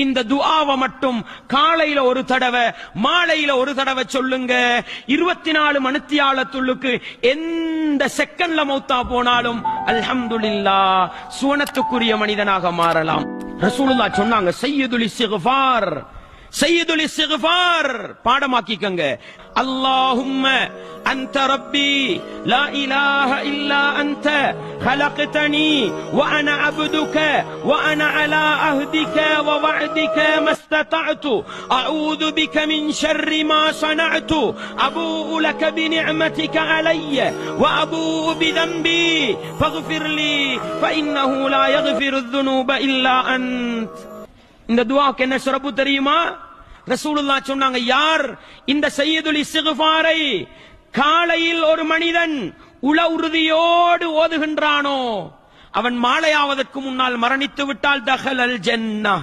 இந்த துஆவை மட்டும் காலையில ஒரு தடவை மாலையில ஒரு தடவை சொல்லுங்க. 24 மணித்தியாலத்துள்ளுக்கு எந்த செகண்ட்ல மௌத்தா போனாலும் அல்ஹம்துலில்லாஹ் சுவனத்துக்குரிய மனிதனாக மாறலாம். ரசூலுல்லாஹ் சொன்னாங்க, சய்யிதுல் இஸ்திக்ஃபார், சய்யிதுல் இஸ்திக்ஃபார் பாடமாக்கிக்கங்க. அல்லாஹும்ம அன்த ரப்பி லா இலாஹ இல்லா அன்த خلقتني وانا عبدك وانا على عهدك ووعدك ما استطعت اعوذ بك من شر ما صنعت ابوء لك بنعمتك علي وابوء بذنبي فاغفر لي فانه لا يغفر الذنوب الا انت. இந்த துஆக்கு என்ன சிறப்பு தெரியுமா? ரசூலுல்லாஹ் சொன்னாங்க, யார் இந்த சய்யிதுல் இஸ்திக்ஃபாரை காலையில் ஒரு மனிதன் உள உறுதியோடு ஓதுகின்றானோ அவன் மாலையாவதற்கு முன்னால் மரணித்து விட்டால் தஹலல் ஜன்னah.